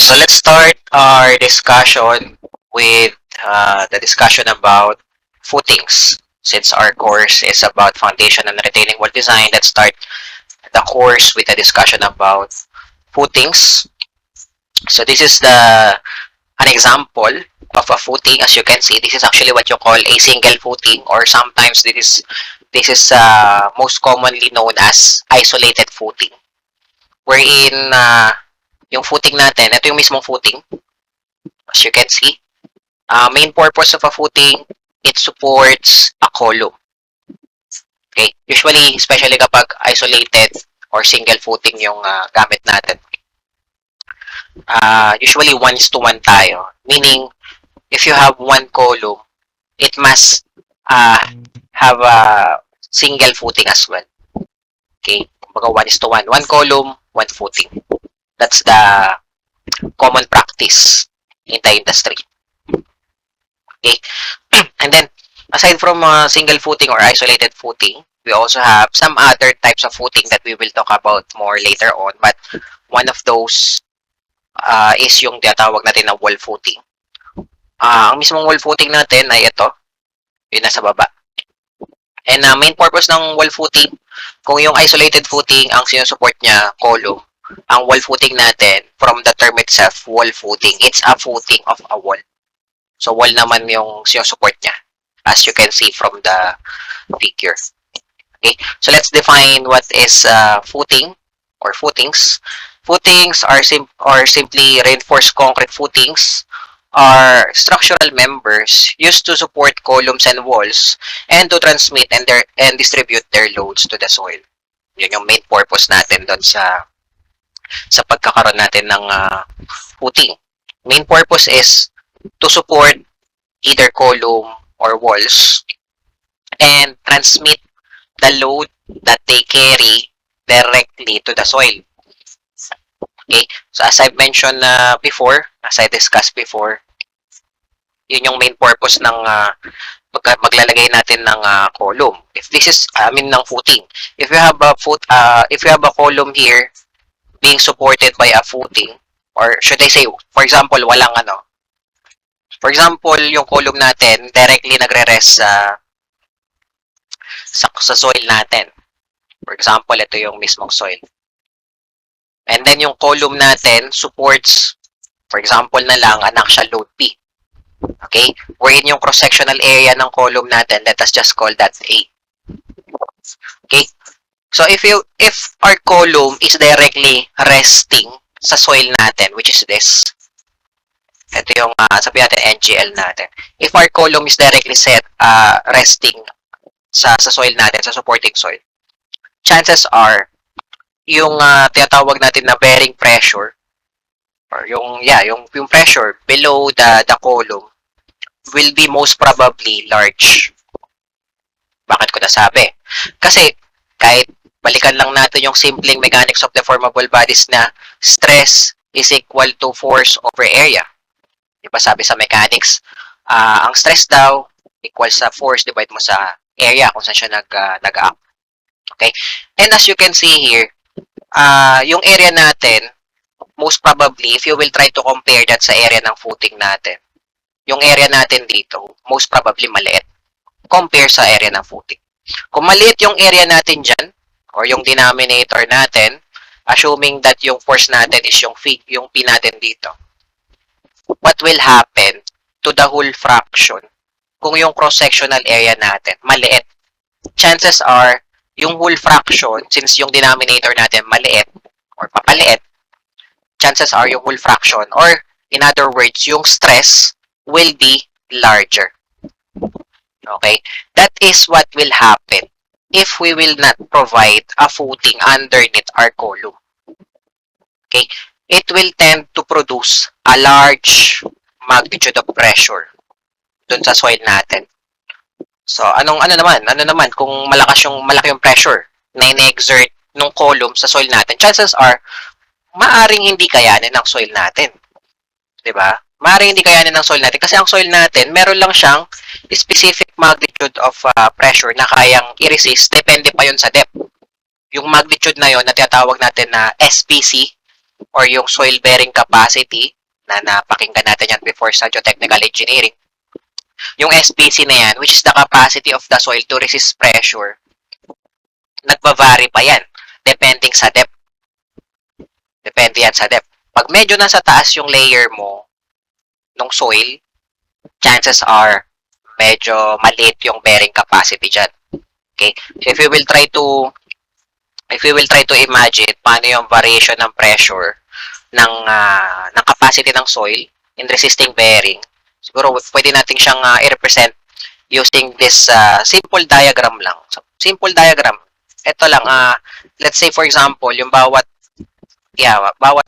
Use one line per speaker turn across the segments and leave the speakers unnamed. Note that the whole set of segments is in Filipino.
So let's start our discussion with the discussion about footings. Since our course is about foundation and retaining wall design, let's start the course with a discussion about footings. So this is an example of a footing. As you can see, this is actually what you call a single footing, or sometimes this is most commonly known as isolated footing. Wherein yung footing natin, ito yung mismong footing. As you can see, main purpose of a footing, it supports a column. Okay? Usually, especially kapag isolated or single footing yung gamit natin. Usually, 1:1 tayo. Meaning, if you have one column, it must have a single footing as well. Okay? Kumbaga 1:1. One column, one footing. That's the common practice in the industry. Okay? And then, aside from single footing or isolated footing, we also have some other types of footing that we will talk about more later on. But one of those is yung tinatawag natin na wall footing. Ang mismong wall footing natin ay ito, yung nasa baba. And main purpose ng wall footing, kung yung isolated footing ang sinusupport niya, column, ang wall footing natin, from the term itself, wall footing, it's a footing of a wall. So, wall naman yung sinusupport niya, as you can see from the figure. Okay, so let's define what is footing or footings. Footings are simply reinforced concrete footings are structural members used to support columns and walls and to transmit and distribute their loads to the soil. Yun yung main purpose natin doon sa pagkakaroon natin ng footing. Main purpose is to support either column or walls and transmit the load that they carry directly to the soil. Okay, so as I've mentioned before, as I discussed before, yun yung main purpose ng maglalagay natin ng column. If this is, ng footing. If you have a column here being supported by a footing, or should I say, for example, for example, yung column natin directly nagre-rest sa soil natin. For example, ito yung mismong soil. And then yung column natin supports, for example na lang, an axial load P. Okay? Wherein yung cross-sectional area ng column natin, let us just call that A. Okay? So if our column is directly resting sa soil natin, which is this, ito yung sabihin natin NGL natin. If our column is directly resting sa soil natin, sa supporting soil, chances are yung tinatawag natin na bearing pressure or yung pressure below the column will be most probably large. Bakit ko nasabi? Kasi kahit balikan lang natin yung simpleng mechanics of deformable bodies na stress is equal to force over area. Diba sabi sa mechanics, ang stress daw equals sa force divide mo sa area kung saan siya nag-act. Okay? And as you can see here, yung area natin, most probably, if you will try to compare that sa area ng footing natin, yung area natin dito, most probably maliit compare sa area ng footing. Kung maliit yung area natin dyan, or yung denominator natin, assuming that yung force natin is yung P natin dito, what will happen to the whole fraction kung yung cross-sectional area natin maliit? Chances are, yung whole fraction, since yung denominator natin maliit or papaliit, chances are yung whole fraction, or in other words, yung stress will be larger. Okay? That is what will happen if we will not provide a footing underneath our column. Okay? It will tend to produce a large magnitude of pressure dun sa soil natin. So, ano naman kung malaki yung pressure na ine-exert ng column sa soil natin, chances are maaring hindi kayanin ng soil natin. 'Di ba? Maaring hindi kayanin ng soil natin kasi ang soil natin, meron lang siyang specific magnitude of pressure na kayang i-resist, depende pa yun sa depth. Yung magnitude na yon na tinatawag natin na SBC or yung soil bearing capacity na napakinggan natin yan before sa geotechnical engineering. Yung SPC na yan, which is the capacity of the soil to resist pressure, nagba-vary pa yan depending sa depth. Depende yan sa depth. Pag medyo nasa taas yung layer mo ng soil, chances are medyo maliit yung bearing capacity dyan. Okay? So if you will try to imagine paano yung variation ng pressure ng capacity ng soil in resisting bearing, siguro pwede natin siyang i-represent using this simple diagram lang. So, simple diagram. Ito lang, let's say for example, yung bawat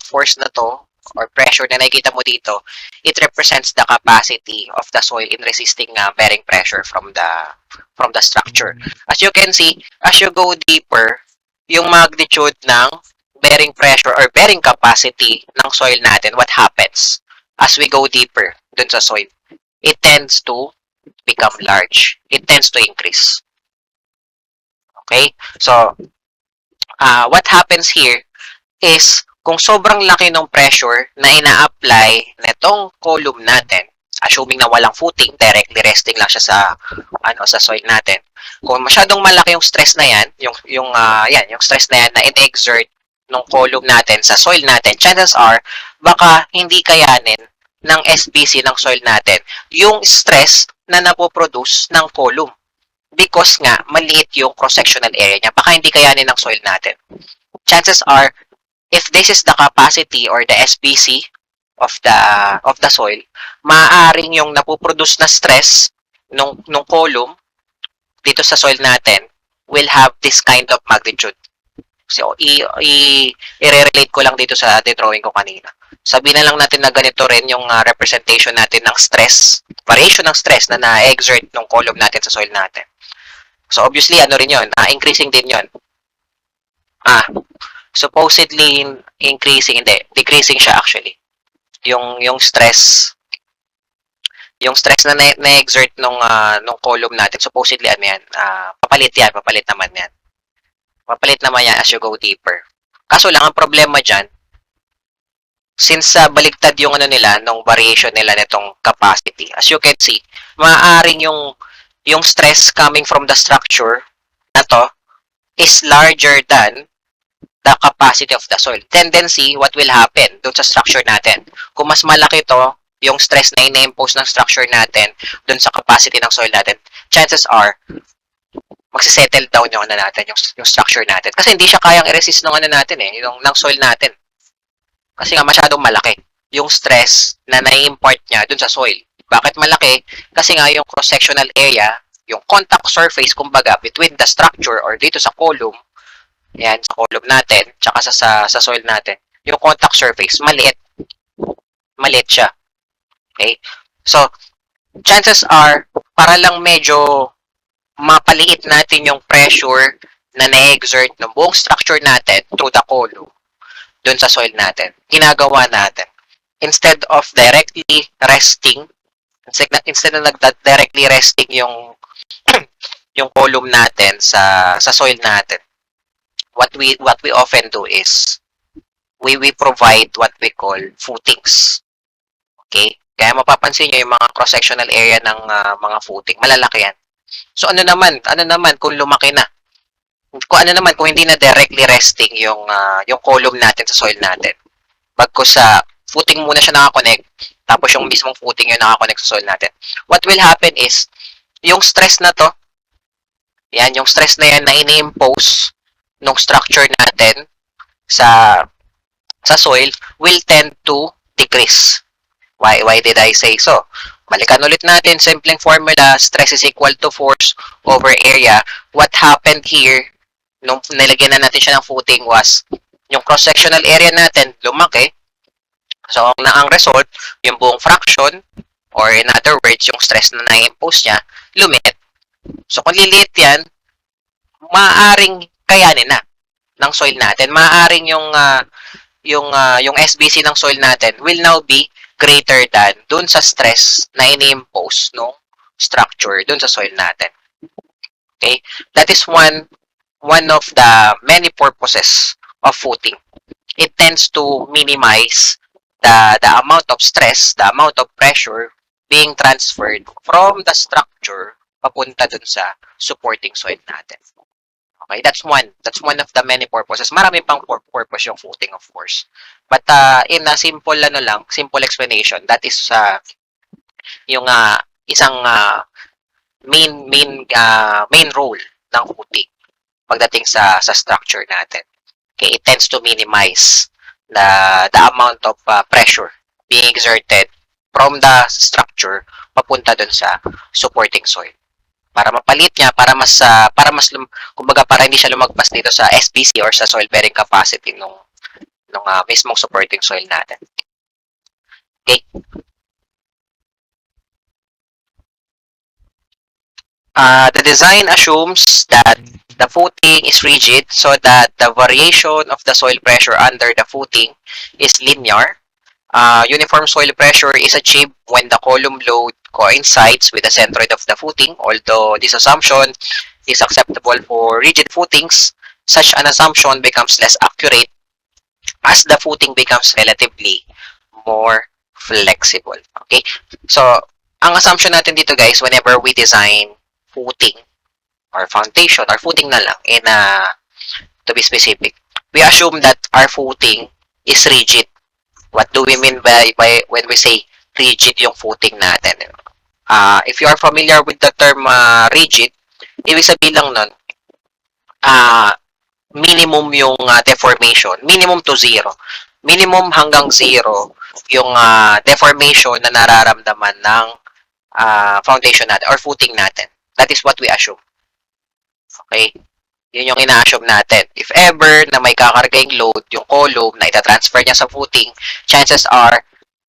force na to or pressure na nakikita mo dito, it represents the capacity of the soil in resisting bearing pressure from the structure. As you can see, as you go deeper, yung magnitude ng bearing pressure or bearing capacity ng soil natin, what happens as we go deeper dun sa soil? It tends to become large. It tends to increase. Okay? So, what happens here is kung sobrang laki ng pressure na ina-apply netong column natin, assuming na walang footing, directly resting lang siya sa soil natin. Kung masyadong malaki yung stress na yan, yung stress na yan na in-exert ng column natin sa soil natin, chances are baka hindi kayanin ng SPC ng soil natin yung stress na napoproduce ng column. Because nga, maliit yung cross-sectional area niya, baka hindi kayanin ng soil natin. Chances are, if this is the capacity or the SPC of the soil, maaaring yung napoproduce na stress nung column dito sa soil natin will have this kind of magnitude. So, i-relate ko lang dito sa drawing ko kanina. Sabihin na lang natin na ganito rin yung representation natin ng stress, variation ng stress na na-exert ng column natin sa soil natin. So, obviously, ano rin yun? Increasing din yun. Supposedly increasing, hindi. Decreasing siya actually. Yung stress na na-exert nung column natin, supposedly ano yan, papalit naman yan. Papalit naman yan as you go deeper. Kaso lang, ang problema dyan, since baligtad yung nung variation nila nitong capacity, as you can see, maaaring yung stress coming from the structure na to is larger than the capacity of the soil. Tendency, what will happen dun sa structure natin? Kung mas malaki to, yung stress na ina-impose ng structure natin dun sa capacity ng soil natin, chances are, magsisettle down yung natin, yung structure natin. Kasi hindi siya kayang i-resist ng natin ng soil natin. Kasi nga masyadong malaki yung stress na nai-impart niya dun sa soil. Bakit malaki? Kasi nga yung cross-sectional area, yung contact surface, kumbaga, between the structure or dito sa column, yan, sa column natin, tsaka sa soil natin, yung contact surface, maliit. Maliit siya. Okay? So, chances are, para lang medyo mapaliit natin yung pressure na na-exert ng buong structure natin through the column dun sa soil natin. Ginagawa natin. Instead of directly resting, instead na directly resting yung yung column natin sa soil natin, what we often do is we provide what we call footings. Okay? Kaya mapapansin niyo yung mga cross-sectional area ng mga footing, malalaki yan. So ano naman kung lumaki na? Kung hindi na directly resting yung column natin sa soil natin. Bagkus sa footing muna siya nakakonect, tapos yung mismong footing yung nakakonect sa soil natin. What will happen is, yung stress na to, yan, yung stress na yan na ini-impose ng structure natin sa soil will tend to decrease. Why did I say so? Balikan ulit natin, simpleng formula, stress is equal to force over area. What happened here, nung nilagyan na natin siya ng footing was, yung cross-sectional area natin lumaki. So, ang result, yung buong fraction, or in other words, yung stress na na-impose niya, lumiit. So, kung liliit yan, maaaring kayanin na ng soil natin. Maaaring yung SBC ng soil natin will now be greater than dun sa stress na ini-impose no structure dun sa soil natin. Okay? That is one of the many purposes of footing. It tends to minimize the amount of stress, the amount of pressure being transferred from the structure papunta dun sa supporting soil natin. Okay, that's one. That's one of the many purposes. Marami pang purpose yung footing, of course. But in a simple simple explanation, that is yung isang main role ng footing pagdating sa structure natin. Okay, it tends to minimize the amount of pressure being exerted from the structure papunta dun sa supporting soil. Para mapalit niya, kumbaga para hindi siya lumagpas dito sa SBC or sa soil bearing capacity nung mismong supporting soil natin. Okay. The design assumes that the footing is rigid so that the variation of the soil pressure under the footing is linear. Uniform soil pressure is achieved when the column load coincides with the centroid of the footing. Although this assumption is acceptable for rigid footings, such an assumption becomes less accurate as the footing becomes relatively more flexible. Okay? So, ang assumption natin dito guys, whenever we design footing or foundation or footing na lang to be specific, we assume that our footing is rigid. What do we mean by when we say rigid yung footing natin? If you are familiar with the term rigid, ibig sabihin lang nun, minimum yung deformation, minimum to zero. Minimum hanggang zero yung deformation na nararamdaman ng foundation natin or footing natin. That is what we assume. Okay? Yun yung ina-assume natin. If ever na may kakargayang load, yung column na itatransfer niya sa footing, chances are,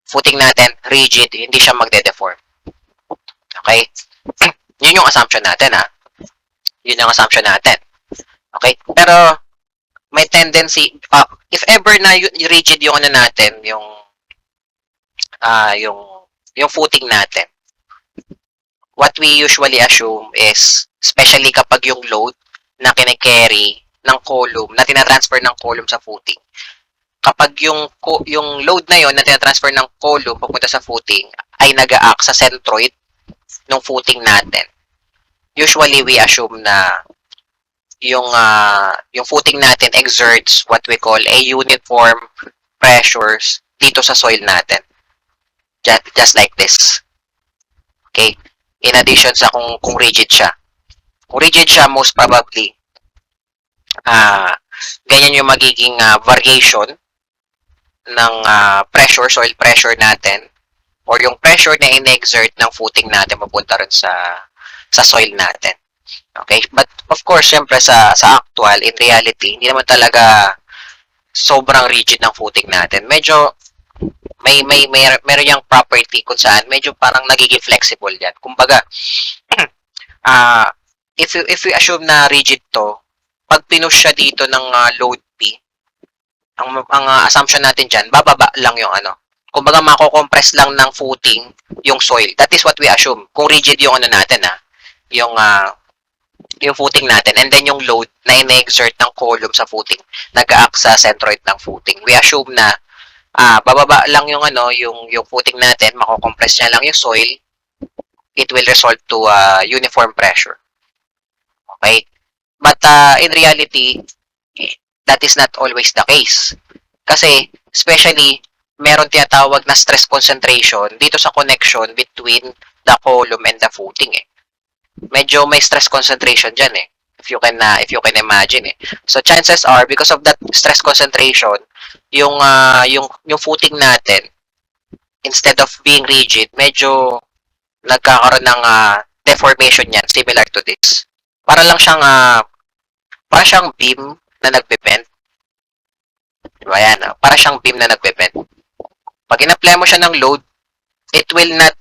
footing natin, rigid, hindi siya magde-deform. Okay? Yun yung assumption natin, Yun yung assumption natin. Okay? Pero, may tendency, if ever na rigid yung natin, yung footing natin, what we usually assume is, especially kapag yung load na kine-carry ng column, na tinatransfer ng column sa footing. Kapag yung load na yon na tinatransfer ng column papunta sa footing ay nag-a-act sa centroid ng footing natin, usually we assume na yung footing natin exerts what we call a uniform pressures dito sa soil natin. Just like this. Okay? In addition sa kung rigid siya. Kung rigid siya, most probably, ganyan yung magiging variation ng pressure, soil pressure natin, or yung pressure na in-exert ng footing natin papunta rin sa soil natin. Okay? But, of course, syempre sa actual, in reality, hindi naman talaga sobrang rigid ng footing natin. Medyo, meron yung property kung saan medyo parang nagiging flexible yan. Kumbaga, if we assume na rigid to, pag pinush siya dito ng load P, ang assumption natin dyan, bababa lang yung kumbaga mako-compress lang ng footing yung soil. That is what we assume. Kung rigid yung natin, yung footing natin, and then yung load na in-exert ng column sa footing, nag-act sa centroid ng footing. We assume na bababa lang yung yung footing natin, mako-compress niya lang yung soil, it will result to uniform pressure. Okay? But in reality, that is not always the case. Kasi, especially, meron tinatawag na stress concentration dito sa connection between the column and the footing. Medyo may stress concentration dyan if you can imagine So chances are, because of that stress concentration, yung footing natin, instead of being rigid, medyo nagkakaroon ng deformation yan, similar to this. Para siyang beam na nagbe-bend. Diba yan? Para siyang beam na nagbe-bend. Pag in-apply mo siya ng load, it will not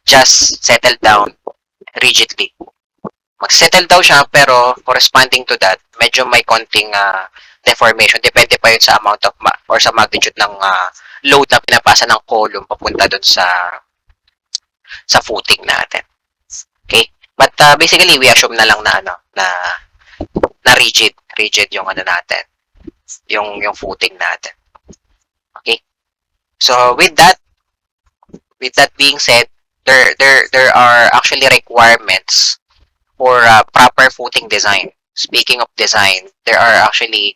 just settle down rigidly. Mag-settle down siya, pero corresponding to that, medyo may konting deformation. Depende pa yun sa amount of or sa magnitude ng load na pinapasa ng column papunta dun sa footing natin. Okay? But basically, we assume na lang na rigid yung natin, yung footing natin. Okay? So with that being said, there are actually requirements for proper footing design. Speaking of design, there are actually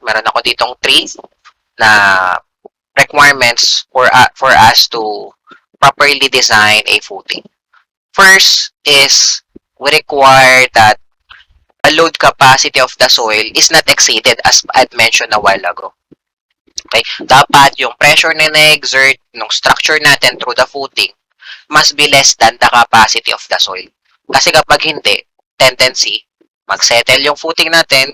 meron ako ditong three na requirements for us to properly design a footing. First is we require that the load capacity of the soil is not exceeded as I mentioned a while ago. Okay? Dapat yung pressure na na-exert ng structure natin through the footing must be less than the capacity of the soil. Kasi kapag hindi, tendency, mag-settle yung footing natin,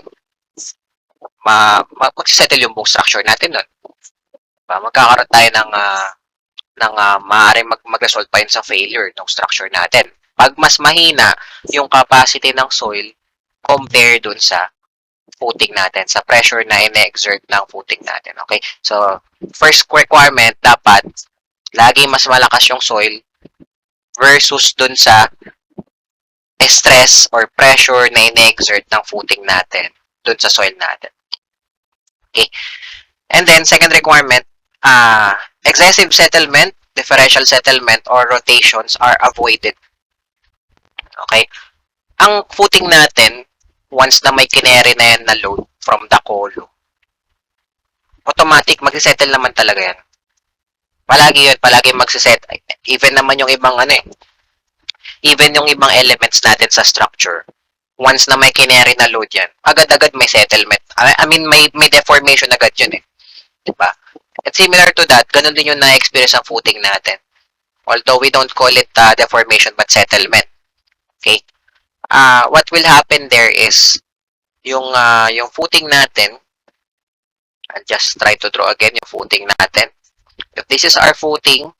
mag-settle yung buong structure natin nun. Magkakaroon tayo ng maaaring mag-result pa yun sa failure ng structure natin. Pag mas mahina yung capacity ng soil compare dun sa footing natin, sa pressure na ine-exert ng footing natin. Okay? So, first requirement, dapat lagi mas malakas yung soil versus dun sa stress or pressure na ine-exert ng footing natin dun sa soil natin. Okay? And then, second requirement, excessive settlement, differential settlement, or rotations are avoided. Okay? Ang footing natin, once na may kineri na yan na load from the column, automatic, magsisettle naman talaga yan. Palagi magsiset. Even naman yung ibang even yung ibang elements natin sa structure, once na may kineri na load yan, agad-agad may settlement. I mean, may deformation agad yun eh. Diba? And similar to that, ganun din yung na-experience ang footing natin. Although we don't call it deformation but settlement. Okay? What will happen there is yung footing natin, I'll just try to draw again yung footing natin. If this is our footing,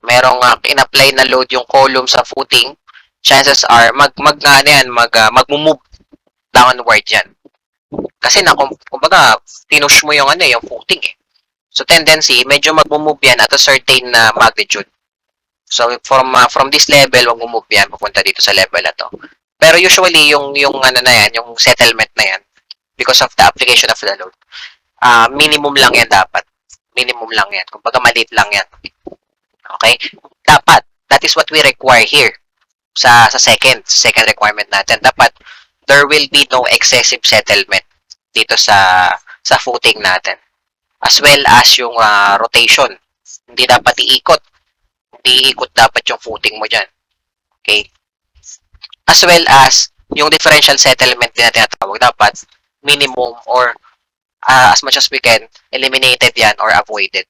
merong in-apply na load yung column sa footing, chances are mag-move downward yan. Kasi kumbaga tinush mo yung yung footing eh. So tendency medyo mag-move yan at a certain magnitude. So from this level mag-move yan papunta dito sa level na to. Pero usually yung na yan, yung settlement na yan because of the application of the load. Minimum lang yan dapat. Minimum lang yan. Kumbaga maliit lang yan. Okay? Dapat. That is what we require here. Sa second requirement natin. Dapat there will be no excessive settlement dito sa footing natin. As well as yung rotation. Hindi dapat iikot. Hindi iikot dapat yung footing mo dyan. Okay? As well as yung differential settlement din na tinatawag. Dapat minimum or as much as we can, eliminated yan or avoided.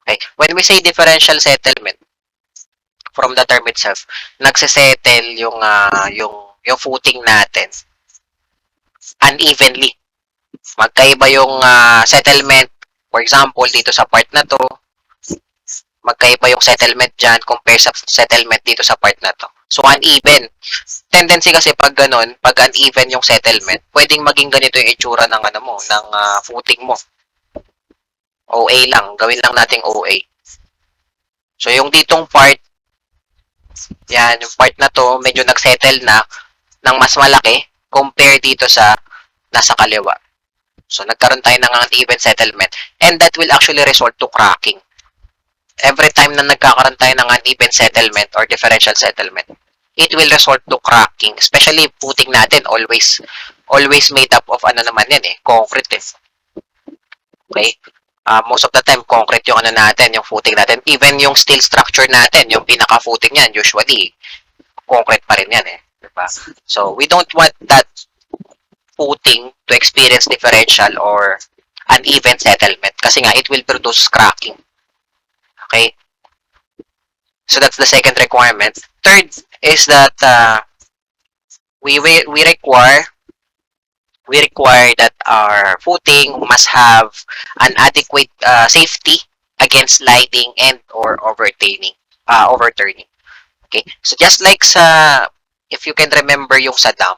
Okay? When we say differential settlement, from the term itself, nagsisettle yung footing natin unevenly. Magkaiba yung settlement, for example, dito sa part na to, magkaiba yung settlement dyan compare sa settlement dito sa part na to. So, uneven. Tendency kasi pag ganun, pag uneven yung settlement, pwedeng maging ganito yung itsura ng ng footing mo. OA lang. Gawin lang nating OA. So, yung ditong part, yan, yung part na to, medyo nagsettle na ng mas malaki compare dito sa nasa kaliwa. So, nagkaroon tayo ng uneven settlement. And that will actually result to cracking. Every time na nagkakaroon tayo ng uneven settlement or differential settlement, it will result to cracking. Especially footing natin, always made up of naman yan concrete eh. Okay? Most of the time, concrete yung natin, yung footing natin. Even yung steel structure natin, yung pinaka-footing yan, usually, concrete pa rin yan eh. Diba? So, we don't want that footing to experience differential or uneven settlement kasi nga, it will produce cracking. Okay? So, that's the second requirement. Third is that we require that our footing must have an adequate safety against sliding and or overturning. Okay? So, just like if you can remember yung sa dam,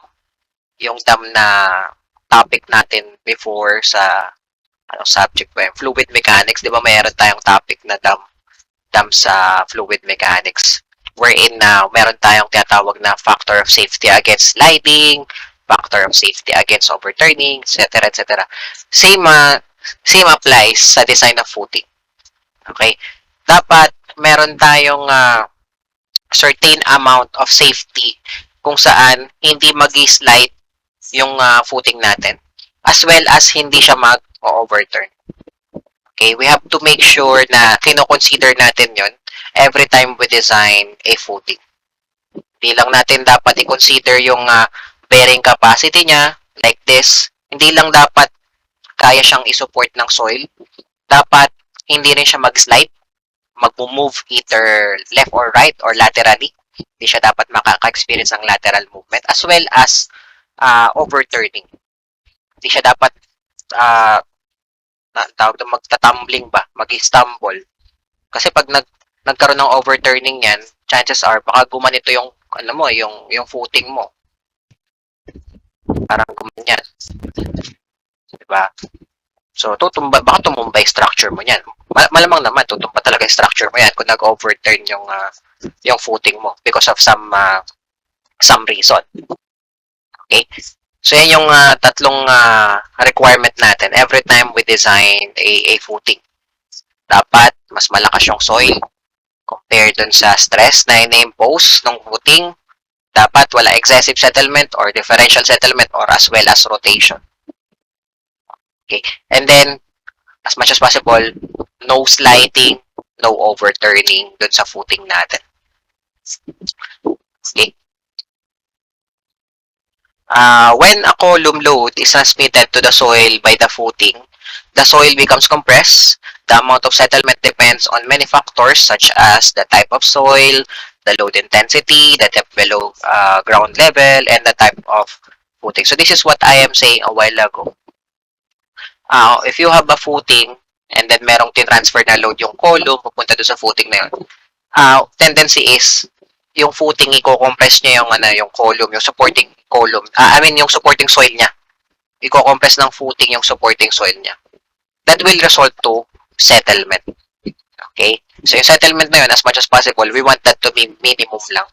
yung dam na topic natin before sa subject ba yung fluid mechanics, di ba mayroon tayong topic na dam sa fluid mechanics wherein meron tayong tinatawag na factor of safety against sliding, factor of safety against overturning, etc. etc. Same applies sa design of footing. Okay? Dapat meron tayong certain amount of safety kung saan hindi mag-slide yung footing natin as well as hindi siya mag-overturn. Okay, we have to make sure na kino-consider natin yon every time we design a footing. Hindi lang natin dapat i-consider yung bearing capacity niya like this. Hindi lang dapat kaya siyang i-support ng soil. Dapat hindi rin siya mag-slide, mag-move either left or right or laterally. Hindi siya dapat makaka-experience ng lateral movement as well as overturning. Hindi siya dapat tawag doon magtatumbling ba, mag-stumble. Kasi pag nagkaroon ng overturning yan, chances are baka gumanito yung yung footing mo. Parang gumanyan. 'Di ba? So baka tumumba yung structure mo niyan. Malamang naman tutumba talaga yung structure mo yan kung nag-overturn yung footing mo because of some reason. Okay? So, yan yung tatlong requirement natin every time we design a footing. Dapat mas malakas yung soil compared dun sa stress na ina-impose ng footing. Dapat wala excessive settlement or differential settlement or as well as rotation. Okay. And then, as much as possible, no sliding, no overturning dun sa footing natin. Okay. When a column load is transmitted to the soil by the footing, the soil becomes compressed. The amount of settlement depends on many factors such as the type of soil, the load intensity, the depth below ground level, and the type of footing. So this is what I am saying a while ago. If you have a footing and then merong tinransfer na load yung column pupunta doon sa footing na yun, tendency is yung footing i-compress niya yung column, yung supporting column. Yung supporting soil niya. I-compress ng footing yung supporting soil niya. That will result to settlement. Okay? So yung settlement na yun, as much as possible, we want that to be minimum lang.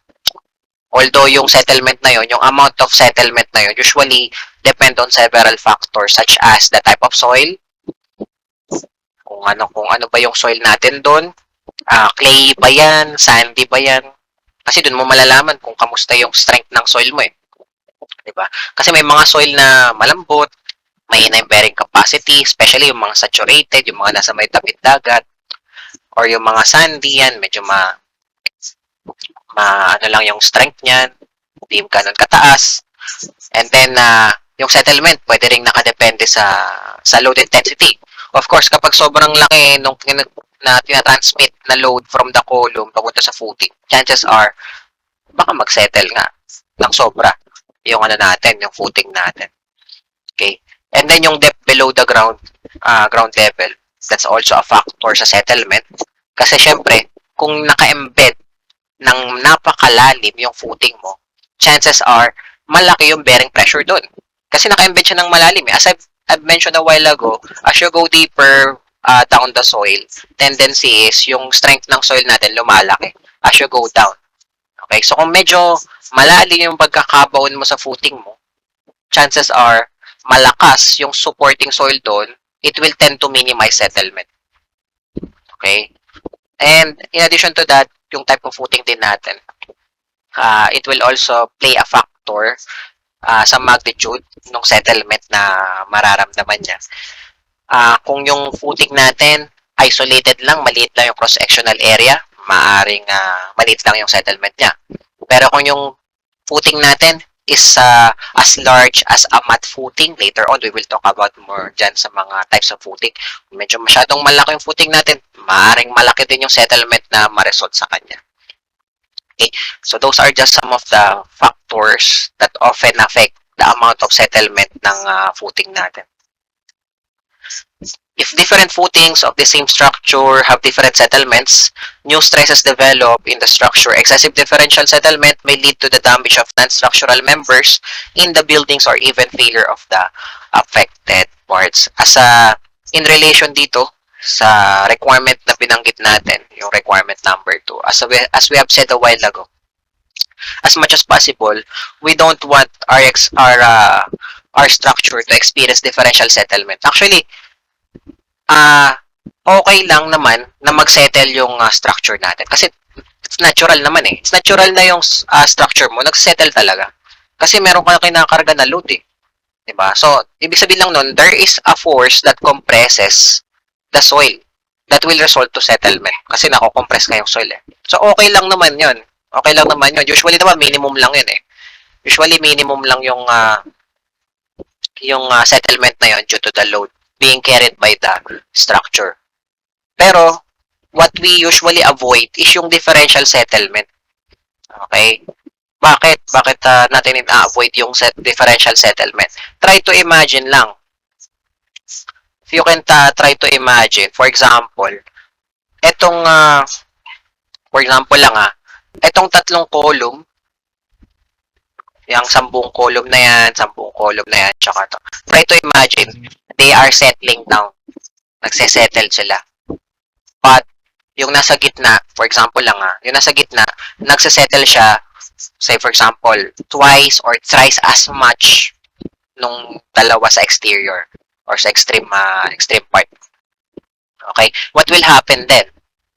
Although yung settlement na yun, yung amount of settlement na yun, usually depend on several factors such as the type of soil, kung ano ba yung soil natin doon, clay ba yan, sandy ba yan, kasi doon mo malalaman kung kamusta yung strength ng soil mo eh. Diba? Kasi may mga soil na malambot, may na bearing capacity, especially yung mga saturated, yung mga nasa may tapit dagat, or yung mga sandy yan, medyo ano lang yung strength niyan, hindi ganun kataas. And then, yung settlement, pwede rin nakadepende sa load intensity. Of course, kapag sobrang laki nung na tinatransmit na load from the column papunta sa footing, chances are, baka mag-settle nga ng sobra yung natin, yung footing natin. Okay? And then yung depth below the ground level, that's also a factor sa settlement. Kasi syempre, kung naka-embed ng napakalalim yung footing mo, chances are, malaki yung bearing pressure doon. Kasi naka-embed siya ng malalim. As I've mentioned a while ago, as you go deeper down the soil, tendency is yung strength ng soil natin lumalaki as you go down. Okay? So kung medyo malalim yung pagkakabaon mo sa footing mo, chances are, malakas yung supporting soil doon, it will tend to minimize settlement. Okay? And in addition to that, yung type of footing din natin, it will also play a factor sa magnitude ng settlement na mararamdaman niya. Kung yung footing natin, isolated lang, maliit lang yung cross-sectional area, maaring maliit lang yung settlement niya. Pero kung yung footing natin is as large as a mat footing, later on we will talk about more dyan sa mga types of footing. Kung medyo masyadong malaki yung footing natin, maaring malaki din yung settlement na ma-result sa kanya. Okay, so those are just some of the factors that often affect the amount of settlement ng footing natin. If different footings of the same structure have different settlements, new stresses develop in the structure. Excessive differential settlement may lead to the damage of non-structural members in the buildings or even failure of the affected parts. In relation dito sa requirement na binanggit natin, yung requirement number 2, as we have said a while ago, as much as possible, we don't want our structure to experience differential settlement. Actually, okay lang naman na mag-settle yung structure natin. Kasi it's natural naman eh. It's natural na yung structure mo, nag-settle talaga. Kasi meron ka kinakarga na load eh. Diba? So, ibig sabihin lang nun, there is a force that compresses the soil that will result to settlement. Kasi nako-compress ka yung soil eh. So, okay lang naman yun. Okay lang naman yun. Usually naman, minimum lang yun eh. Usually, minimum lang yung settlement na yun due to the load being carried by the structure. Pero, what we usually avoid is yung differential settlement. Okay? Bakit? Bakit natin ina-avoid yung differential settlement? Try to imagine lang. If you can try to imagine, for example, etong, for example lang etong tatlong column, yung 10 column na yan, 10 column na yan, tsaka to. Try to imagine, they are settling down. Nagsesettle sila. But, yung nasa gitna, for example lang yung nasa gitna, nagsesettle siya, say for example, twice or thrice as much nung dalawa sa exterior or sa extreme part. Okay? What will happen then?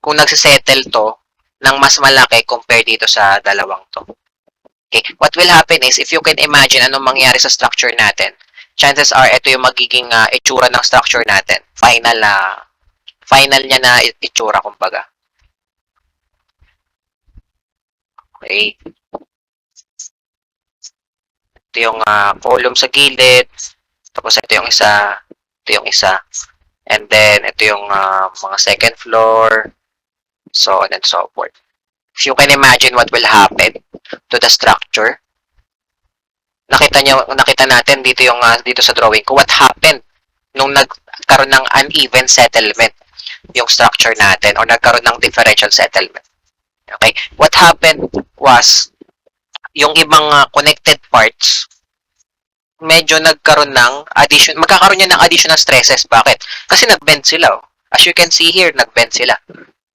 Kung nagsesettle to ng mas malaki compare dito sa dalawang to. Okay? What will happen is, if you can imagine anong mangyari sa structure natin, chances are, ito yung magiging itsura ng structure natin. Final niya na itsura, kumbaga. Okay. Ito yung column sa gilid. Tapos ito yung isa. Ito yung isa. And then, ito yung mga second floor. So on and so forth. If you can imagine what will happen to the structure, nakita natin dito yung dito sa drawing ko what happened nung nagkaroon ng uneven settlement yung structure natin or nagkaroon ng differential settlement. Okay? What happened was yung ibang connected parts medyo nagkaroon ng magkakaroon yan ng additional stresses. Bakit? Kasi nag-bend sila. As you can see here, nag-bend sila.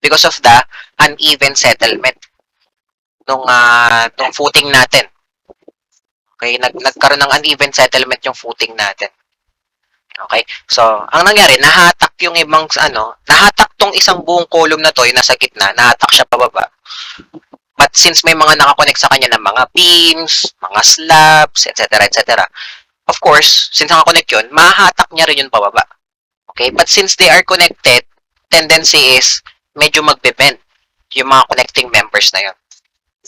Because of the uneven settlement nung footing natin. Okay, nagkaroon ng uneven settlement yung footing natin. Okay? So, ang nangyari, nahatak yung ibang nahatak tong isang buong column na to, yung nasa gitna, nahatak siya pababa. But since may mga nakakonect sa kanya ng mga beams, mga slabs, etc., etc., of course, since nakakonect yun, mahahatak niya rin yun pababa. Okay? But since they are connected, tendency is medyo magbe-bend yung mga connecting members na yun.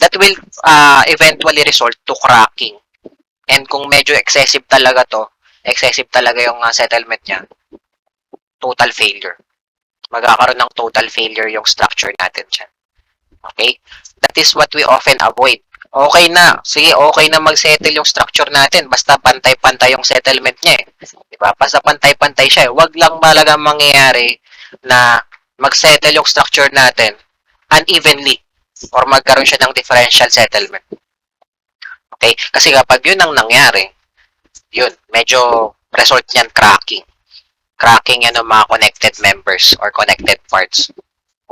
That will eventually result to cracking. And kung medyo excessive talaga yung settlement niya, total failure. Magkakaroon ng total failure yung structure natin dyan. Okay? That is what we often avoid. Okay na. Sige, okay na mag-settle yung structure natin. Basta pantay-pantay yung settlement niya eh. Diba? Basta pantay-pantay siya eh. Huwag lang talaga mangyayari na mag-settle yung structure natin unevenly or magkaroon siya ng differential settlement. Okay? Kasi kapag yun ang nangyari, yun, medyo result niyan cracking. Cracking yan ng mga connected members or connected parts.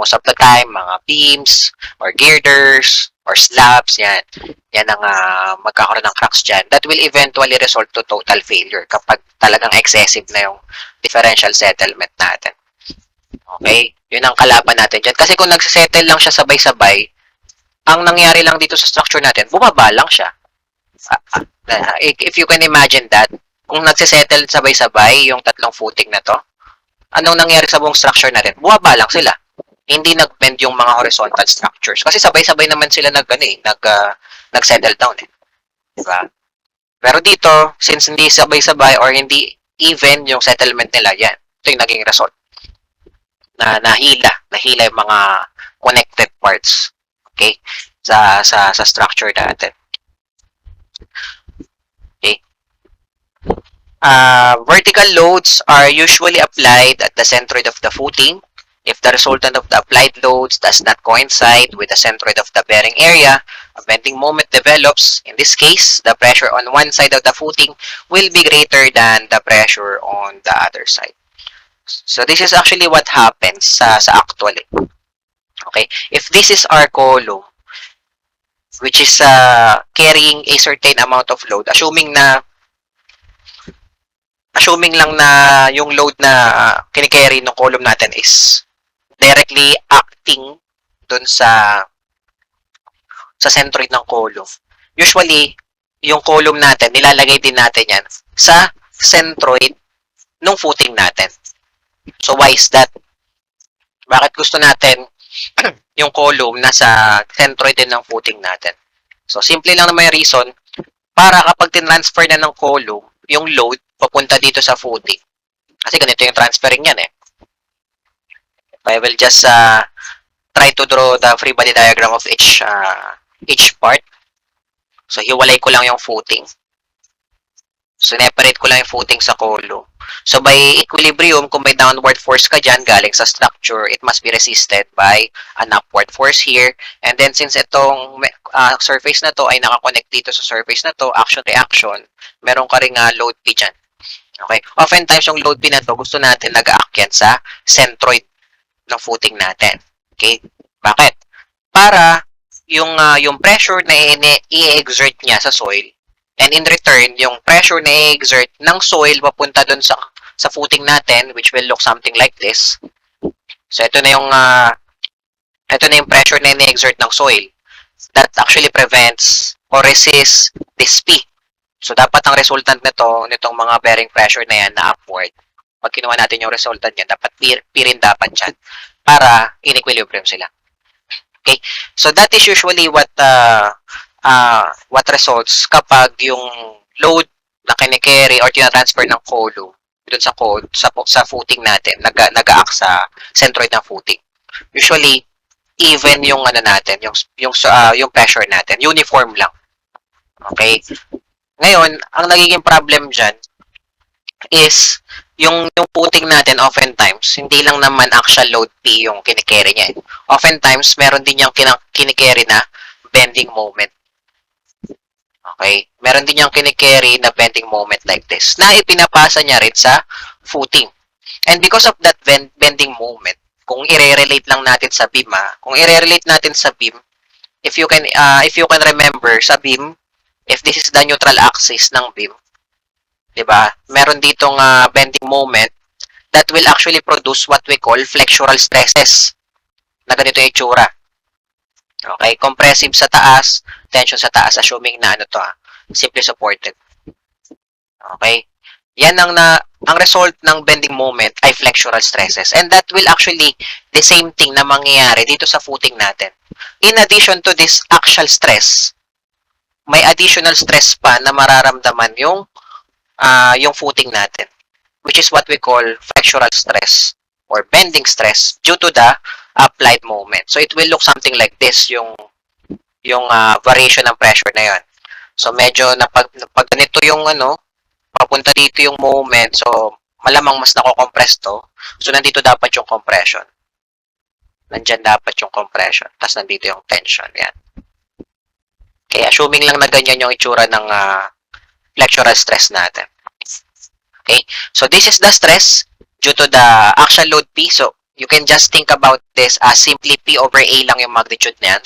Most of the time, mga beams or girders or slabs, yan. Yan ang magkakaroon ng cracks dyan. That will eventually result to total failure kapag talagang excessive na yung differential settlement natin. Okay? Yun ang kalaban natin dyan. Kasi kung nagsisettle lang siya sabay-sabay, ang nangyari lang dito sa structure natin, bumaba lang siya. If you can imagine that, kung nagsisettle sabay-sabay yung tatlong footing na to, anong nangyari sa buong structure natin? Bumaba lang sila. Hindi nag-bend yung mga horizontal structures. Kasi sabay-sabay naman sila nag-settle down eh. Diba? Pero dito, since hindi sabay-sabay or hindi even yung settlement nila, yan. Ito yung naging result. Nahila yung mga connected parts. Okay? Sa structure natin. Okay? Vertical loads are usually applied at the centroid of the footing. If the resultant of the applied loads does not coincide with the centroid of the bearing area, a bending moment develops. In this case, the pressure on one side of the footing will be greater than the pressure on the other side. So this is actually what happens sa actual. Okay? If this is our column, which is carrying a certain amount of load, assuming na assuming lang na yung load na kinikerry ng column natin is directly acting dun sa centroid ng column. Usually, yung column natin, nilalagay din natin yan sa centroid ng footing natin. So, why is that? Bakit gusto natin yung column nasa centroid din ng footing natin? So, simple lang naman yung reason para kapag tinransfer na ng column, yung load papunta dito sa footing. Kasi ganito yung transferring yan eh. I will just try to draw the free body diagram of each part. So, hiwalay ko lang yung footing. So, separate ko lang yung footing sa column. So, by equilibrium, kung may downward force ka dyan, galing sa structure, it must be resisted by an upward force here. And then, since itong surface na to ay nakakonect dito sa surface na to, action-reaction, meron ka ring load P dyan. Okay? Oftentimes, yung load P na to, gusto natin nag-aakyat sa centroid ng footing natin. Okay? Bakit? Para yung pressure na i-exert niya sa soil, and in return, yung pressure na i-exert ng soil papunta dun sa footing natin, which will look something like this. So, ito na yung pressure na i-exert ng soil that actually prevents or resists this P. So, dapat ang resultant nitong mga bearing pressure na yan na upward. Pag kinuha natin yung resultant niya, dapat P rin dapat yan para in equilibrium sila. Okay? So, that is usually what results kapag yung load na kinikerry or tinatransfer ng column dun sa footing natin, nag-act sa centroid ng footing. Usually, even yung natin, yung pressure natin, uniform lang. Okay? Ngayon, ang nagiging problem dyan is yung footing natin oftentimes, hindi lang naman actual load P yung kinikerry niya. Oftentimes, meron din yung kinikerry na bending moment. Okay? Meron din yung kinikerry na bending moment like this na ipinapasa niya rin sa footing. And because of that bending moment, kung i-relate lang natin sa beam, if you can remember sa beam, if this is the neutral axis ng beam, 'di ba? Meron ditong bending moment that will actually produce what we call flexural stresses. Na ganito yung itsura. Okay, compressive sa taas, tension sa taas, assuming na simply supported. Okay? Yan ang result ng bending moment ay flexural stresses. And that will actually the same thing na mangyayari dito sa footing natin. In addition to this axial stress, may additional stress pa na mararamdaman yung footing natin, which is what we call flexural stress or bending stress due to the applied moment. So it will look something like this, yung variation ng pressure na yon. So medyo pag ganito yung papunta dito yung moment, so malamang mas nako-compress to. So nandito dapat yung compression. Nandyan dapat yung compression. Tapos nandito yung tension. Yan. Okay, assuming lang na ganyan yung itsura ng flexural stress natin. Okay, so this is the stress due to the axial load P. So you can just think about this as simply P over A lang yung magnitude niyan.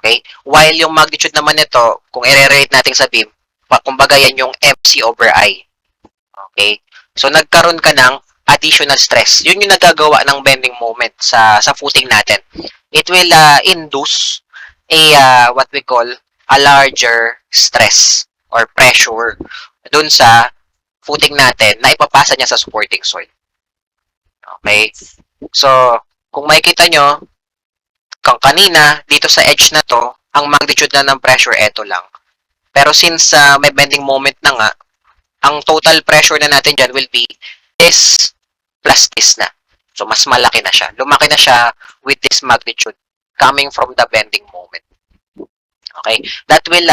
Okay? While yung magnitude naman nito, kung i-relate natin sa beam, kumbaga yan yung MC over I. Okay? So nagkaroon ka ng additional stress. Yun yung nagagawa ng bending moment sa footing natin. It will induce what we call a larger stress or pressure dun sa footing natin na ipapasa niya sa supporting soil. Okay? So, kung makikita nyo, kanina, dito sa edge na to, ang magnitude na ng pressure, eto lang. Pero since may bending moment na nga, ang total pressure na natin dyan will be this plus this na. So, mas malaki na siya. Lumaki na siya with this magnitude coming from the bending moment. Okay? That will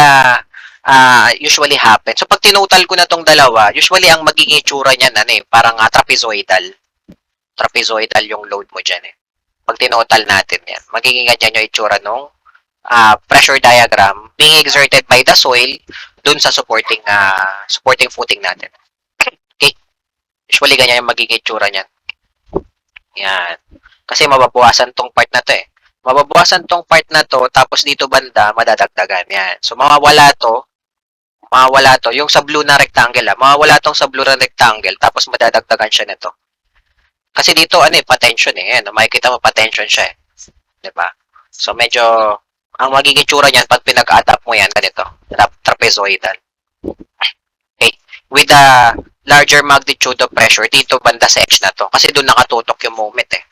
usually happen. So, pag tinotal ko na tong dalawa, usually ang magiging itsura niyan, parang trapezoidal. Trapezoidal yung load mo dyan eh. Pag tinotal natin yan, magiging ganyan yung itsura nung pressure diagram being exerted by the soil dun sa supporting footing natin. Okay? Usually ganyan yung magiging itsura niyan. Yan. Kasi mababawasan tong part na to eh. Mababawasan tong part na to, tapos dito banda, madadagdagan. Yan. So, mawawala to, mawawala to. Yung sa blue na rectangle, mawawala tong sa blue na rectangle, tapos madadagdagan siya nito. Kasi dito, ano eh, patension eh. Ayan, makikita mo, patension siya eh. Diba? So, medyo, ang magiging tsura niyan, pag pinag-add up mo yan, ganito. Trapezoidal. Okay? With a larger magnitude of pressure, dito banda sa edge na to. Kasi doon nakatutok yung moment eh.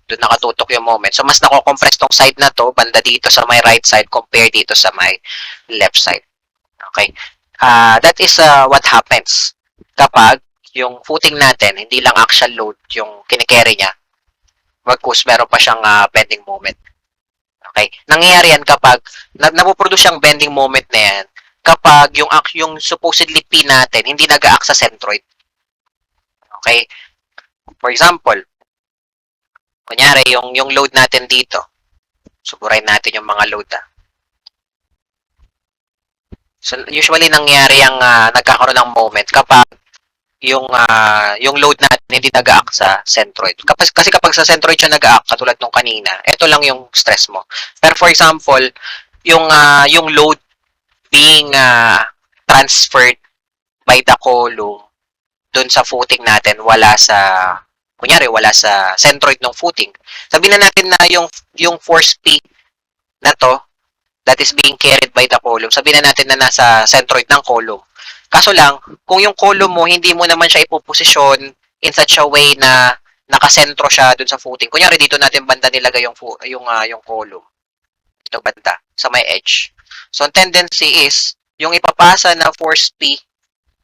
Doon nakatutok yung moment. So, mas nako-compress tong side na to, banda dito sa my right side, compare dito sa my left side. Okay? That is what happens kapag yung footing natin, hindi lang axial load yung kinikerry niya, bagkus meron pa siyang bending moment. Okay? Nangyayari yan kapag napoproduce siyang bending moment na yan kapag yung supposedly P natin hindi nag-act sa centroid. Okay? For example, kunyari yung load natin dito. Suburin natin yung mga load. So usually nangyayari ang nagkakaroon ng moment kapag yung load natin hindi nag-act sa centroid. Kasi kapag sa centroid siya nag-act, katulad nung kanina, ito lang yung stress mo. Pero for example, yung load being transferred by the column dun sa footing natin, kunyari, wala sa centroid ng footing. Sabihin na natin na yung force P na to, that is being carried by the column, sabihin na natin na nasa centroid ng column. Kaso lang, kung yung column mo, hindi mo naman siya ipoposisyon in such a way na nakasentro siya dun sa footing. Kunyari, dito natin banda nilagay yung column. Ito banda, sa may edge. So, ang tendency is, yung ipapasa na force P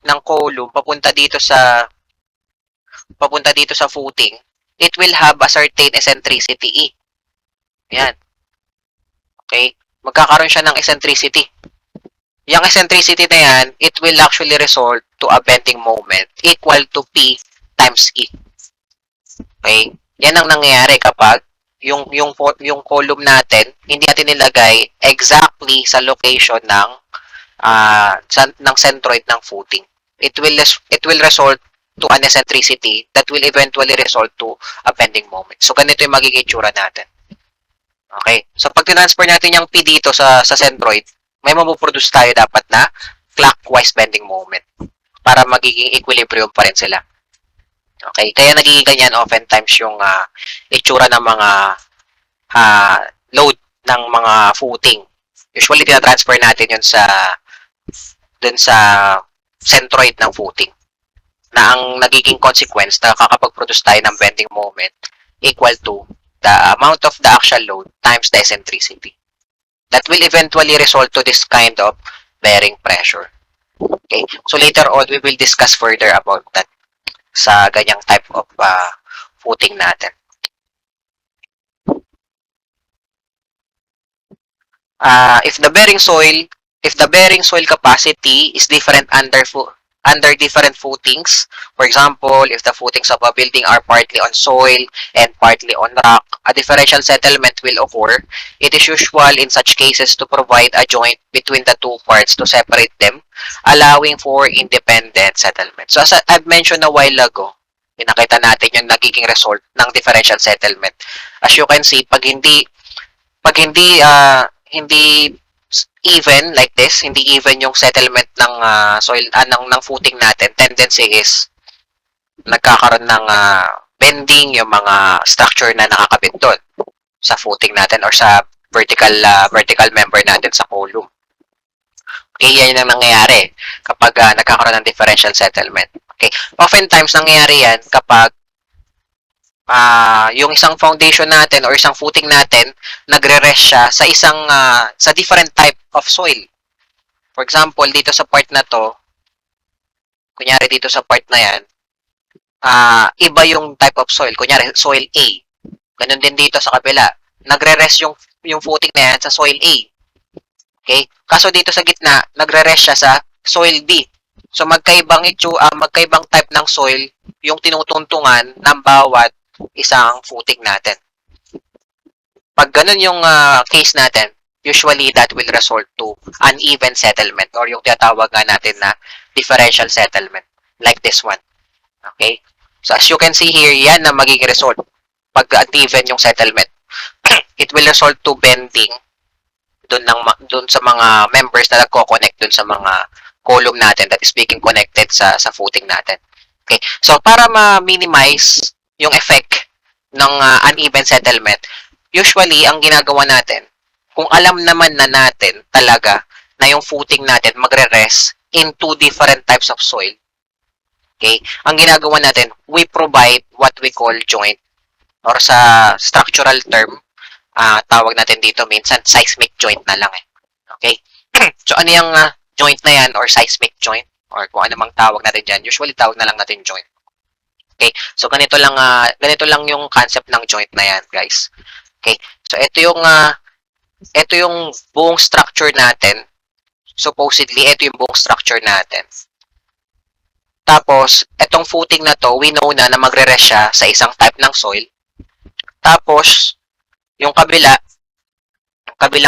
ng column papunta dito sa footing, it will have a certain eccentricity E. Yan. Okay? Magkakaroon siya ng eccentricity. Yung eccentricity na yan, it will actually result to a bending moment equal to P times E. Okay? Yan ang nangyayari kapag yung column natin, hindi natin nilagay exactly sa location ng centroid ng footing. It will result to an eccentricity that will eventually result to a bending moment. So, ganito yung magiging itsura natin. Okay? So, pag transfer natin yung P dito sa centroid, may mapuproduce tayo dapat na clockwise bending moment para magiging equilibrium pa rin sila. Okay? Kaya nagiging ganyan oftentimes yung itsura ng mga load ng mga footing. Usually, tinatransfer natin yun dun sa centroid ng footing, na ang nagiging consequence na kakapag-produce tayo ng bending moment equal to the amount of the axial load times the eccentricity. That will eventually result to this kind of bearing pressure. Okay? So later on, we will discuss further about that sa ganyang type of footing natin. If the bearing soil capacity is different under different footings. For example, if the footings of a building are partly on soil and partly on rock, a differential settlement will occur. It is usual in such cases to provide a joint between the two parts to separate them, allowing for independent settlement. So as I've mentioned a while ago, pinakita natin yung nagiging result ng differential settlement. As you can see, pag hindi even like this, hindi even yung settlement ng soil ng footing natin, tendency is nagkakaroon ng bending yung mga structure na nakakabit doon sa footing natin or sa vertical member natin sa column. Okay, yan ang nangyayari kapag nagkakaroon ng differential settlement. Okay, oftentimes nangyayari yan kapag yung isang foundation natin or isang footing natin nagre-rest siya sa different type of soil. For example, dito sa part na to, kunyari dito sa part na yan, iba yung type of soil. Kunyari, soil A. Ganun din dito sa kabila. Nagre-rest yung footing na yan sa soil A. Okay? Kaso dito sa gitna, nagre-rest siya sa soil B. So, magkaibang type ng soil yung tinutuntungan ng bawat isang footing natin. Pag ganun yung case natin, usually that will result to uneven settlement or yung tinatawag nga natin na differential settlement like this one. Okay? So as you can see here, yan na magiging result pag uneven yung settlement. It will result to bending dun sa mga members na nagko-connect dun sa mga column natin that is being connected sa footing natin. Okay? So, para ma-minimize yung effect ng uneven settlement, usually, ang ginagawa natin, kung alam naman na natin talaga na yung footing natin magre-rest in two different types of soil, okay, ang ginagawa natin, we provide what we call joint, or sa structural term, tawag natin dito minsan seismic joint na lang eh. Okay? So, ano yung joint na yan, or seismic joint, or kung ano mang tawag natin dyan, usually tawag na lang natin joint. Okay? So, ganito lang yung concept ng joint na yan, guys. Okay? So, ito yung buong structure natin. Supposedly, ito yung buong structure natin. Tapos, itong footing na to, we know na magre-rest siya sa isang type ng soil. Tapos, yung kabilang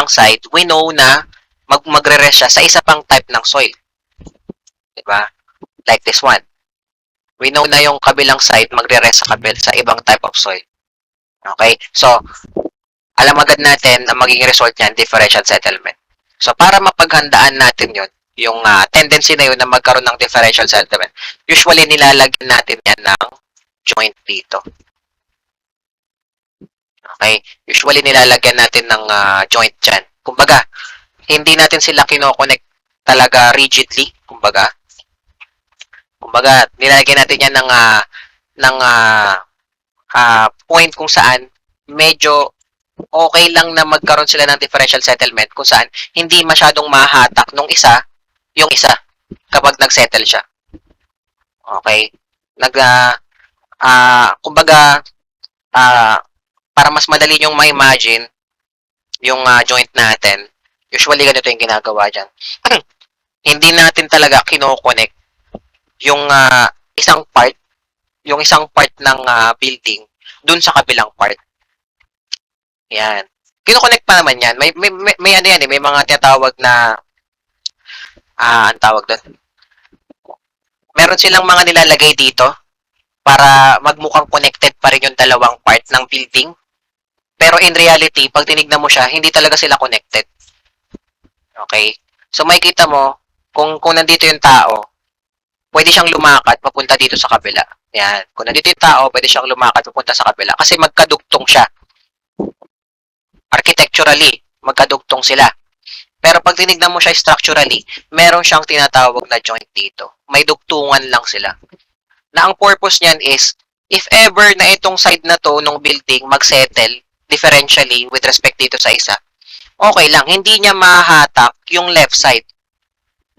side, we know na magre-rest siya sa isa pang type ng soil. Diba? Like this one. We know na yung kabilang side magre-rest sa ibang type of soil. Okay? So, alam agad natin na magiging result niyan, differential settlement. So, para mapaghandaan natin yun, yung tendency na yun na magkaroon ng differential settlement, usually nilalagyan natin yan ng joint dito. Okay? Usually nilalagyan natin ng joint dyan. Kumbaga, hindi natin sila kino-connect talaga rigidly. Kumbaga, nilalagyan natin yan ng point kung saan medyo okay lang na magkaroon sila ng differential settlement kung saan hindi masyadong mahatak nung yung isa kapag nag-settle siya. Okay? Kumbaga, para mas madali yung ma-imagine yung joint natin, usually ganito yung ginagawa dyan. Hindi natin talaga kino-connect yung isang part ng building dun sa kabilang part. Yan. Kino-connect pa naman yan. May ano yan eh, may mga tinatawag na ang tawag doon. Meron silang mga nilalagay dito para magmukhang connected pa rin yung dalawang part ng building. Pero in reality, pag tinignan mo siya, hindi talaga sila connected. Okay? So makikita mo, kung nandito yung tao, pwede siyang lumakad papunta dito sa kabila. Yan. Kung nandito yung tao, pwede siyang lumakad papunta sa kabila kasi magkadugtong siya. Architecturally, magkadugtong sila. Pero pag tinignan mo siya structurally, meron siyang tinatawag na joint dito. May dugtungan lang sila. Na ang purpose niyan is, if ever na itong side na to ng building magsettle differentially with respect dito sa isa, okay lang, hindi niya mahatak yung left side.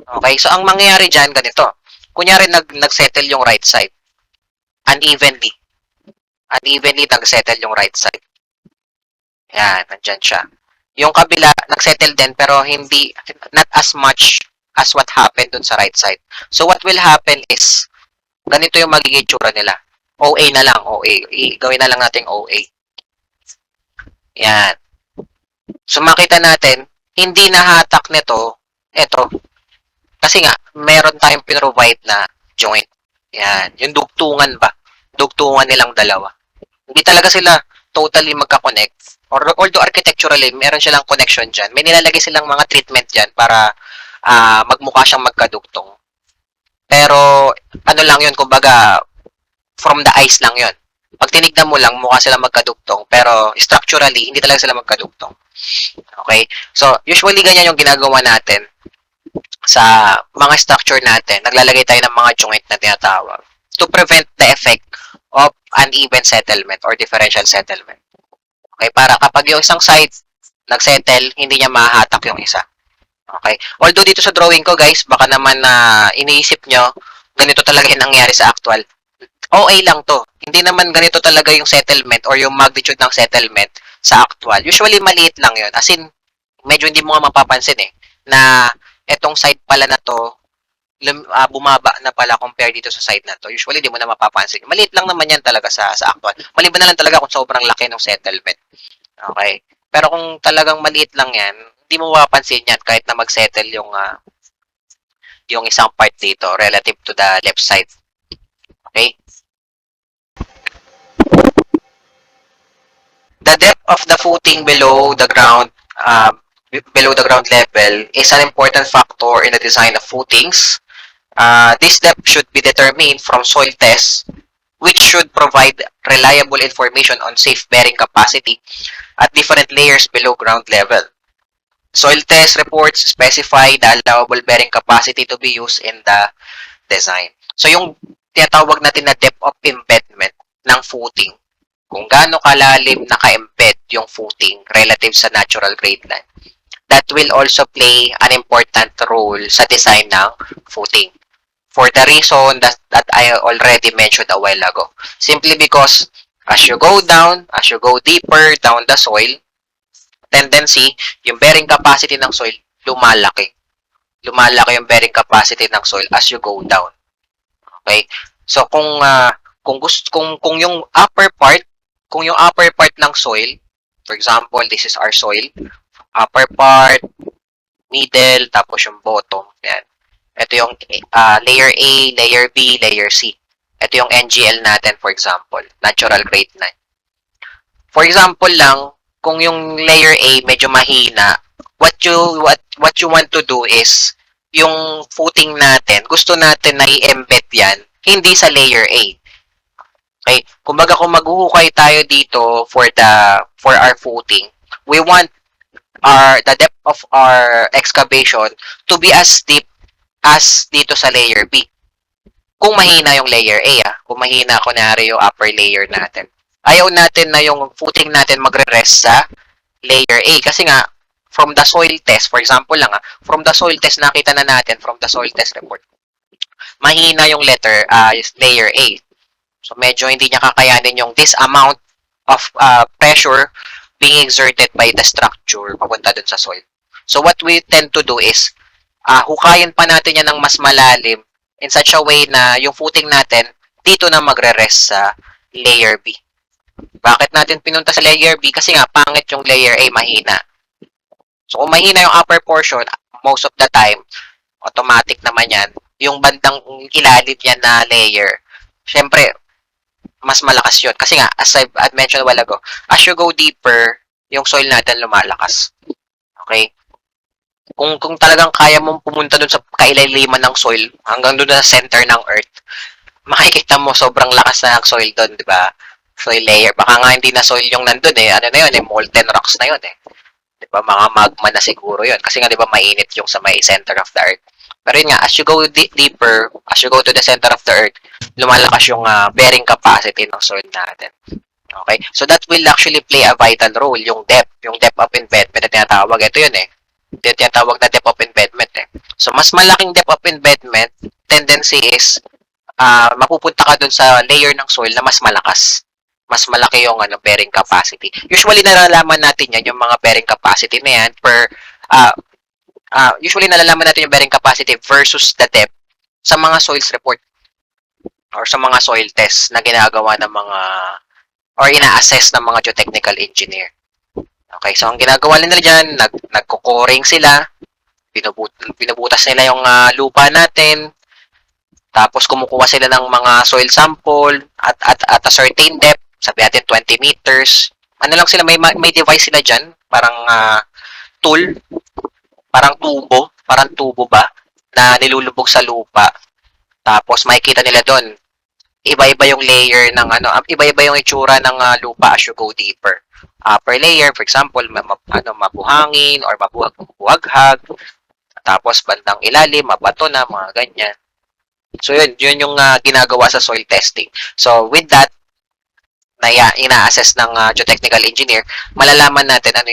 Okay, so ang mangyayari dyan, ganito. Kunyari nagsettle yung right side. Unevenly nagsettle yung right side. Yan, nandyan siya. Yung kabila, nagsettle din, pero not as much as what happened dun sa right side. So, what will happen is, ganito yung magiging tsura nila. OA na lang, OA. Gawin na lang natin OA. Yan. So, makita natin, hindi nahatak nito, eto. Kasi nga, meron tayong pinrovide na joint. Yan. Yung dugtungan ba? Dugtungan nilang dalawa. Hindi talaga sila totally magka-connect. Although architecturally, meron silang connection dyan. May nilalagay silang mga treatment dyan para magmukha siyang magkadugtong. Pero, ano lang yun, kumbaga, from the eyes lang yun. Pag tinignan mo lang, mukha silang magkadugtong. Pero, structurally, hindi talaga sila magkadugtong. Okay? So, usually, ganyan yung ginagawa natin sa mga structure natin. Naglalagay tayo ng mga joint na tinatawag to prevent the effect of uneven settlement or differential settlement. Okay, para kapag yung isang side nagsettle, hindi niya mahatak yung isa. Okay? Although dito sa drawing ko, guys, baka naman na iniisip nyo, ganito talaga yung nangyari sa actual. OA lang to. Hindi naman ganito talaga yung settlement or yung magnitude ng settlement sa actual. Usually, maliit lang yun. As in, medyo hindi mo nga mapapansin eh, na etong side pala na to, bumaba na pala compare dito sa side na to. Usually, di mo na mapapansin. Maliit lang naman yan talaga sa actual. Maliban na lang talaga kung sobrang laki ng settlement. Okay? Pero kung talagang maliit lang yan, hindi mo mapapansin yan kahit na mag-settle yung isang part dito relative to the left side. Okay? The depth of the footing below the ground below the ground level is an important factor in the design of footings. This depth should be determined from soil tests, which should provide reliable information on safe bearing capacity at different layers below ground level. Soil test reports specify the allowable bearing capacity to be used in the design. So yung tinatawag natin na depth of embedment ng footing, kung gaano kalalim naka-embed yung footing relative sa natural grade line, that will also play an important role sa design ng footing. For the reason that I already mentioned a while ago. Simply because as you go down, as you go deeper down the soil, tendency, yung bearing capacity ng soil, lumalaki. Lumalaki yung bearing capacity ng soil as you go down. Okay? So kung yung upper part ng soil, for example, this is our soil, upper part, middle, tapos yung bottom, yan. Ito yung layer A, layer B, layer C. Ito yung NGL natin, for example, natural grade 9. For example lang, kung yung layer A medyo mahina, what you want to do is yung footing natin, gusto natin na i-embed yan hindi sa layer A. Okay? Kumbaga kung maghuhukay tayo dito for our footing, we want the depth of our excavation to be as deep as dito sa layer B. Kung mahina yung layer A, kung mahina kunwari yung upper layer natin. Ayaw natin na yung footing natin magre-rest sa layer A. Kasi nga, from the soil test, for example lang, from the soil test, nakita na natin, from the soil test report, mahina yung layer A. So, medyo hindi niya kakayanin yung this amount of pressure being exerted by the structure papunta dun sa soil. So, what we tend to do is, hukayin pa natin yan ng mas malalim in such a way na yung footing natin dito na magre-rest sa layer B. Bakit natin pinunta sa layer B? Kasi nga, pangit yung layer A, mahina. So, kung mahina yung upper portion, most of the time, automatic naman yan, yung bandang ilalim yan na layer, syempre, mas malakas yun. Kasi nga, as I mentioned a while ago, as you go deeper, yung soil natin lumalakas. Okay? Kung talagang kaya mong pumunta dun sa kailaliman ng soil, hanggang dun sa center ng earth, makikita mo sobrang lakas na ng soil dun, di ba? Soil layer. Baka nga hindi na soil yung nandun ano na yun, molten rocks na yun Di ba? Mga magma na siguro yun. Kasi nga, di ba, mainit yung sa may center of the earth. Pero yun nga, as you go deeper, as you go to the center of the earth, lumalakas yung bearing capacity ng soil natin. Okay? So, that will actually play a vital role, yung depth of embedment na tinatawag. Ito yun tinatawag na depth of embedment So, mas malaking depth of embedment, tendency is, mapupunta ka dun sa layer ng soil na mas malakas. Mas malaki yung bearing capacity. Usually, nalalaman natin yan, yung mga bearing capacity na yan, usually, nalalaman natin yung bearing capacity versus the depth sa mga soils report or sa mga soil tests na ginagawa ng mga or ina-assess ng mga geotechnical engineer. Okay, so ang ginagawa nila dyan, nagko-coring sila, binubutas nila yung lupa natin, tapos kumukuha sila ng mga soil sample at a certain depth, sabi natin 20 meters. Ano lang sila, may device sila dyan, parang tool, parang tubo ba, na nilulubog sa lupa. Tapos makikita nila doon, iba-iba yung layer ng iba-iba yung itsura ng lupa as you go deeper. Upper layer, for example, mabuhangin or mabuhaghag. Tapos bandang ilalim, mabato na, mga ganyan. So yun yung ginagawa sa soil testing. So with that, na ina-assess ng geotechnical engineer, malalaman natin ano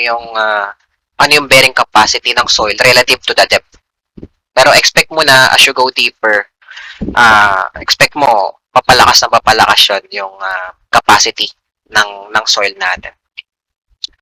yung bearing capacity ng soil relative to the depth. Pero expect mo na as you go deeper, expect mo papalakas yun yung capacity ng soil natin.